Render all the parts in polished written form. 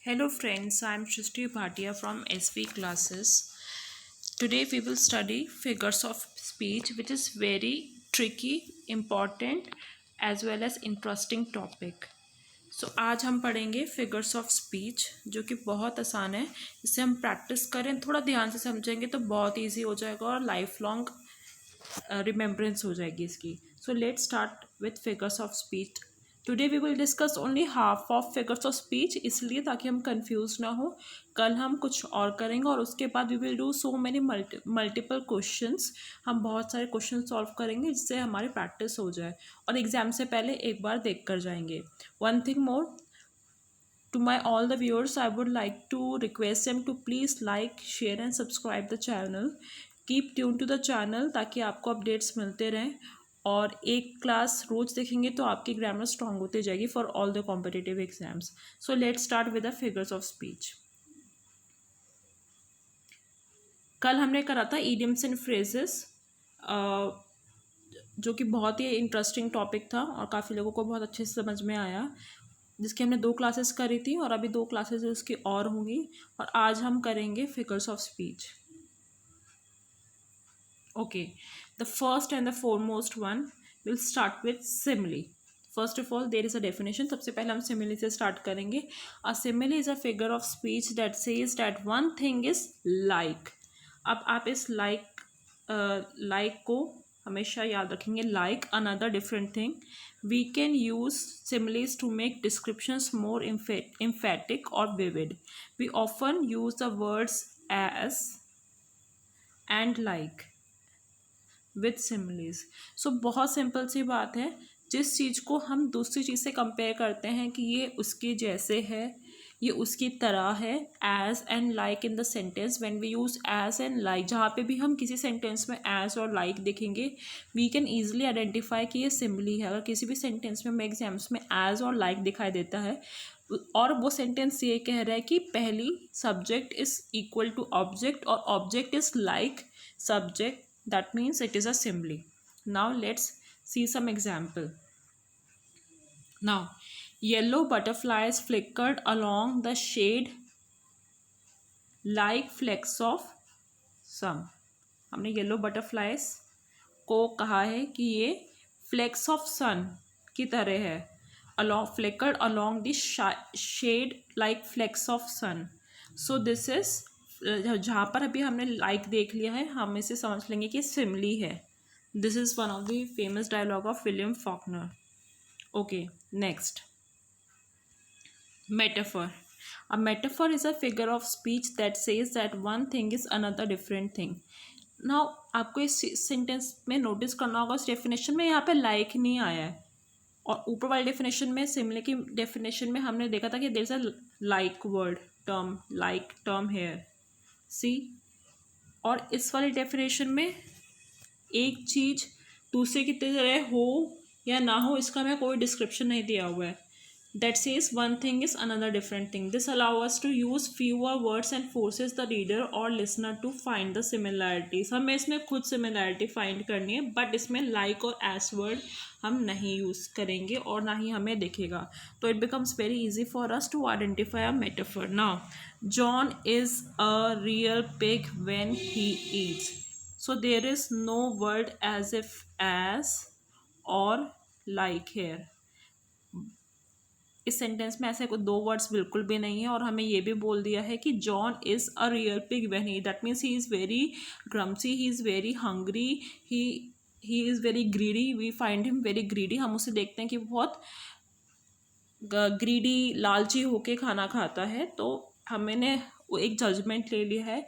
Hello friends, I am Shrishti Bhatia from SV classes. Today we will study figures of speech, which is very tricky, important as well as interesting topic. So आज हम पढ़ेंगे figures of speech जो कि बहुत आसान है। इसे हम प्रैक्टिस करें, थोड़ा ध्यान से समझेंगे तो बहुत इजी हो जाएगा और लाइफ लॉन्ग रिमेम्बरेंस हो जाएगी इसकी. So let start with figures of speech. Today we will discuss only half of figures of speech, इसलिए ताकि हम कंफ्यूज ना हो. कल हम कुछ और करेंगे और उसके बाद we will do so many multiple questions. हम बहुत सारे क्वेश्चन सॉल्व करेंगे जिससे हमारी प्रैक्टिस हो जाए और एग्जाम से पहले एक बार देख कर जाएंगे. One thing more, to my all the viewers, I would like to request them to please like, share and subscribe the channel. Keep tuned to the channel ताकि आपको अपडेट्स मिलते रहें और एक क्लास रोज देखेंगे तो आपकी ग्रामर स्ट्रांग होती जाएगी for all the competitive exams. So let's start with the figures of speech. कल हमने करा था ईडियम्स एंड फ्रेजेस, जो कि बहुत ही इंटरेस्टिंग टॉपिक था और काफ़ी लोगों को बहुत अच्छे से समझ में आया, जिसकी हमने 2 क्लासेस करी थी और अभी 2 क्लासेस उसकी और होंगी. और आज हम करेंगे figures of speech. Okay, the first and the foremost one will start with simile. First of all there is a definition. सबसे पहले हम सिमिली से स्टार्ट करेंगे. A simile is a figure of speech that says that one thing is like. अब आप इस like को हमेशा याद रखेंगे. Like another different thing. We can use similes to make descriptions more emphatic or vivid. We often use the words as and like with similes. So बहुत simple सी बात है. जिस चीज़ को हम दूसरी चीज़ से कंपेयर करते हैं कि ये उसके जैसे है, ये उसकी तरह है, as and like in the sentence. When we use as and like, जहाँ पे भी हम किसी सेंटेंस में एज और लाइक देखेंगे, वी कैन ईजिली आइडेंटिफाई कि ये सिम्बली है. अगर किसी भी सेंटेंस में हमें एग्जाम्स में एज और लाइक दिखाई देता है और वो सेंटेंस ये कह रहा है कि पहली subject is equal to object और object is like subject, that means it is a simile. Now let's see some example. Now yellow butterflies flickered along the shade like flecks of sun. हमने yellow butterflies को कहा है कि ये flex of सन की तरह है. along flickered along the shade like flecks of sun. So this is जहाँ पर अभी हमने लाइक देख लिया है, हम इसे समझ लेंगे कि सिमिली है. This is one of the famous dialogue of William Faulkner. Okay, next, metaphor. A metaphor is a figure of speech that says that one thing is another different thing. Now आपको इस sentence में notice करना होगा, इस definition में यहाँ पे like नहीं आया है और ऊपर वाली डेफिनेशन में, सिमिलर की डेफिनेशन में हमने देखा था कि there is a like word term, like term here. See, और इस वाली डेफिनेशन में एक चीज़ दूसरे की तरह हो या ना हो, इसका हमें कोई डिस्क्रिप्शन नहीं दिया हुआ है. That says one thing is another different thing. This allow us to use fewer words and forces the reader or listener to find the similarities. हमें इसमें खुद सिमिलैरिटी फाइंड करनी है, बट इसमें लाइक और एस वर्ड हम नहीं use करेंगे और ना ही हमें दिखेगा. तो it becomes very easy for us to identify a metaphor. Now John is a real pig when he eats. So there is no word as if, as or like here. इस sentence में ऐसे कोई 2 words बिल्कुल भी नहीं है और हमें ये भी बोल दिया है कि John is a real pig when he, that means he is very clumsy, he is very hungry, he is very greedy. We find him very greedy. हम उसे देखते हैं कि बहुत ग्रीडी, लालची होके खाना खाता है. तो हमने एक जजमेंट ले लिया है,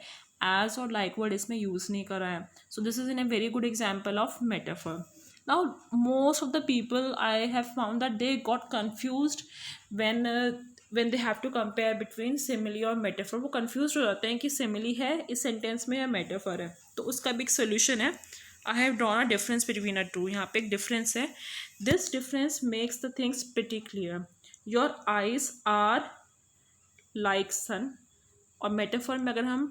एज और लाइक वर्ड इसमें यूज़ नहीं करा है. So this is in a very good example of metaphor. Now most of the people I have found that they got confused when they have to compare between simile और metaphor. वो confused हो जाते हैं कि simile है इस sentence में या metaphor है. तो उसका भी एक solution है. I have drawn a difference between the two. यहाँ पे एक difference है. This difference makes the things pretty clear. Your eyes are like sun. और metaphor में अगर हम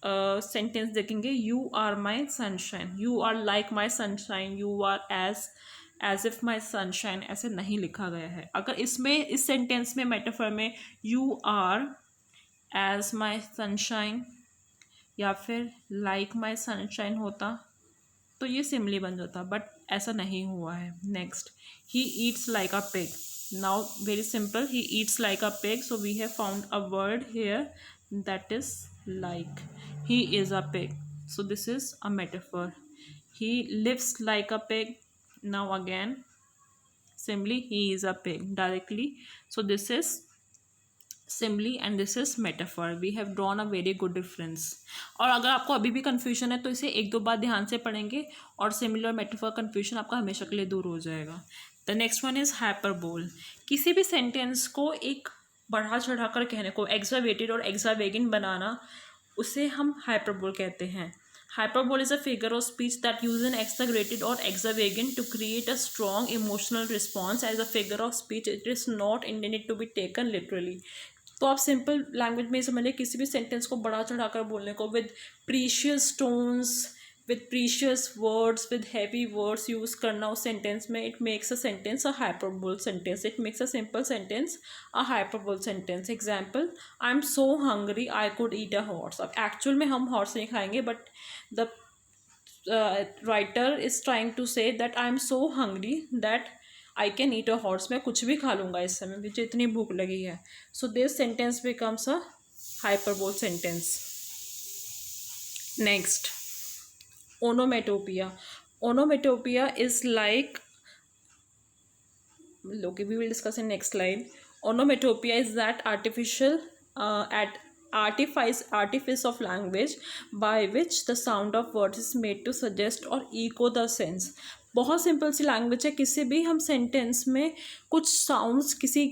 सेंटेंस देखेंगे, you are my sunshine, you are like my sunshine, you are as as if my sunshine ऐसे नहीं लिखा गया है। अगर इसमें इस सेंटेंस में मेटाफर में you are as my sunshine या फिर लाइक माई सनशाइन होता तो ये सिमली बन जाता, बट ऐसा नहीं हुआ है। Next, he eats like a pig. Now very simple, he eats like a pig, so we have found a word here that is like. He is a pig, so this is a metaphor. He lives like a pig. Now again simile, he is a pig directly, so this is simile and this is metaphor. We have drawn a very good difference. और अगर आपको अभी भी confusion है तो इसे एक दो बार ध्यान से पढ़ेंगे और simile और metaphor confusion आपका हमेशा के लिए दूर हो जाएगा. The next one is hyperbole. किसी भी sentence को एक बढ़ा चढ़ा कर कहने को, exaggerated और extravagant बनाना, उसे हम hyperbole कहते हैं. Hyperbole is a figure of speech that uses an exaggerated or extravagant to create a strong emotional response. As a figure of speech, it is not intended to be taken literally. तो आप simple language में समझ लें, किसी भी sentence को बढ़ा चढ़ा कर बोलने को, with precious tones, with precious words, with heavy words use करना उस सेंटेंस में, it makes a sentence a hyperbole sentence. It makes a simple sentence a hyperbole sentence. Example, I am so hungry I could eat a horse. अब actual में हम horse नहीं खाएंगे, but the writer is trying to say that I am so hungry that I can eat a horse. मैं कुछ भी खा लूँगा इस समय, मुझे इतनी भूख लगी है. So this sentence becomes a hyperbole sentence. Next, onomatopoeia. Onomatopoeia is like, okay, we will discuss in next slide. Onomatopoeia is that artifice of language by which the sound of words is made to suggest or echo the sense. बहुत simple सी language है. किसी भी हम sentence में कुछ sounds किसी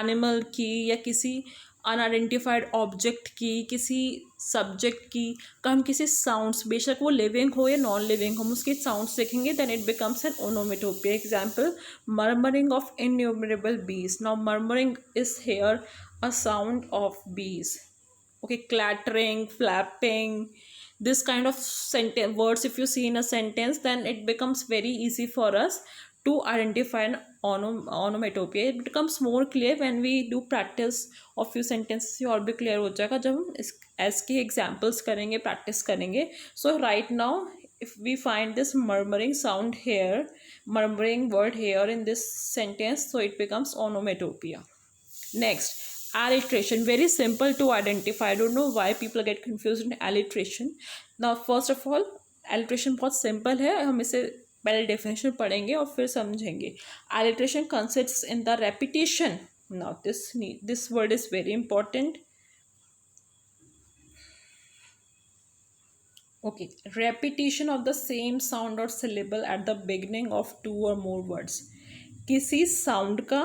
animal की या किसी अनआइडेंटिफाइड ऑब्जेक्ट की, किसी सब्जेक्ट की का हम किसी साउंड्स, बेशक वो लिविंग हो या नॉन लिविंग, हम उसके साउंड्स देखेंगे, then it becomes an onomatopoeia. Example, murmuring of innumerable bees. Now murmuring is here a sound of bees. okay, clattering, flapping, this kind of sentence words if you see in a sentence, then it becomes very easy for us to identify an onomatopoeia. It becomes more clear when we do practice of few sentences. ये और भी clear हो जाएगा जब हम इस के examples करेंगे, practice करेंगे. So right now if we find this murmuring sound here, murmuring word here in this sentence, so it becomes onomatopoeia. Next, alliteration. Very simple to identify. I don't know why people get confused in alliteration. Now first of all, alliteration बहुत simple है, हम इसे पहले definition पढ़ेंगे और फिर समझेंगे. Alliteration consists in the repetition. Now this word is very important. Okay, repetition of the same sound or syllable at the beginning of two or more words. किसी sound का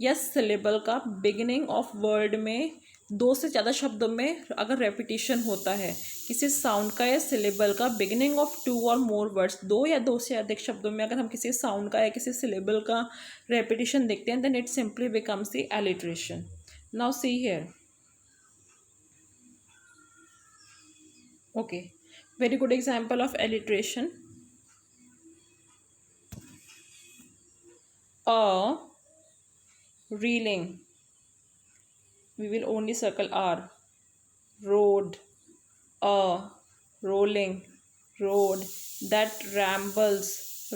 या syllable का beginning of word में दो से ज़्यादा शब्दों में अगर repetition होता है, किसी sound का या syllable का beginning of two or more words, दो या दो से अधिक शब्दों में अगर हम किसी sound का या किसी syllable का repetition देखते हैं, then it simply becomes the alliteration. Now see here. Okay, very good example of alliteration. A reeling, we will only circle R. Road, a rolling, road that rambles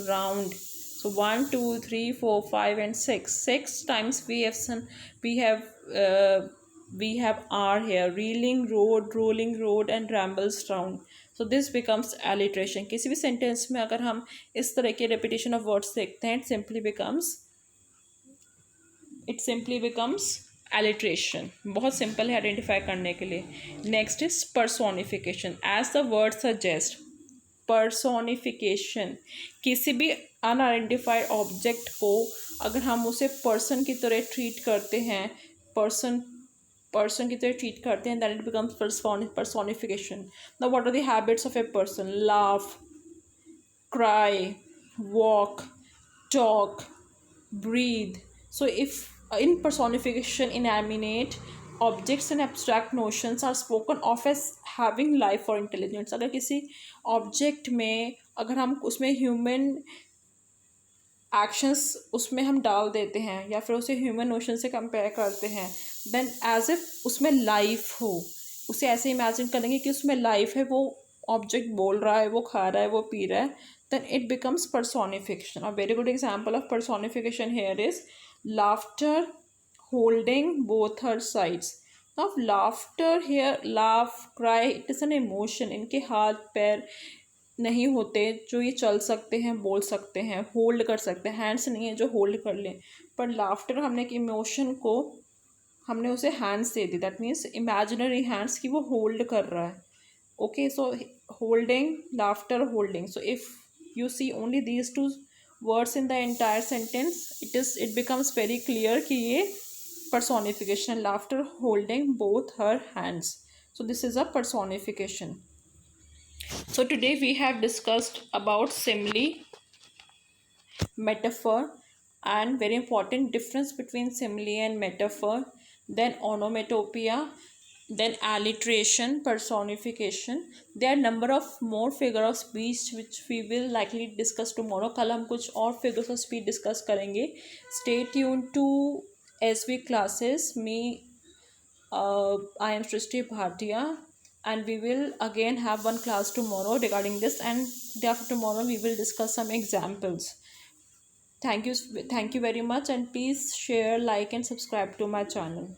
round. So 1 2 3 4 5 and 6 times we have R here. Reeling, road, rolling, road and rambles round. So this becomes alliteration. किसी भी sentence में अगर हम इस तरह के repetition of words देखते हैं, it simply becomes alliteration. बहुत simple है identify करने के लिए. Next is personification. As the word suggests, personification, किसी भी unidentified object को अगर हम उसे person की तरह treat करते हैं, person की तरह treat करते हैं, then it becomes personification. Now what are the habits of a person? Laugh, cry, walk, talk, breathe. So if in personification, inanimate objects and abstract notions are spoken of as having life or intelligence. अगर किसी object में अगर हम उसमें human actions उसमें हम डाल देते हैं या फिर उसे ह्यूमन नोशन से कंपेयर करते हैं, देन एज इफ उसमें लाइफ हो, उसे ऐसे इमेजिन करेंगे कि उसमें लाइफ है, वो ऑब्जेक्ट बोल रहा है, वो खा रहा है, वो पी रहा है, then it becomes personification. A very good example of personification here is laughter holding both her sides. Now laughter here, laugh, cry, it is an emotion. इनके हाथ पैर नहीं होते जो ये चल सकते हैं, बोल सकते हैं, होल्ड कर सकते हैं, हैंड्स नहीं है जो होल्ड कर लें, पर लाफ्टर हमने एक इमोशन को हमने उसे hands they the, that means imaginary hands की वो होल्ड कर रहा है. Okay, so holding, laughter, holding. So if you see only these two words in the entire sentence, it becomes very clear कि ये personification, laughter holding both her hands. So this is a personification. So today we have discussed about simile, metaphor, and very important difference between simile and metaphor, then onomatopoeia, then alliteration, personification. There are number of more figure of speech which we will likely discuss tomorrow. कल हम कुछ और figures of speech discuss करेंगे. Stay tuned to SV classes. I am Srishti Bhatia, and we will again have one class tomorrow regarding this, and day after tomorrow we will discuss some examples. Thank you very much, and please share, like, and subscribe to my channel.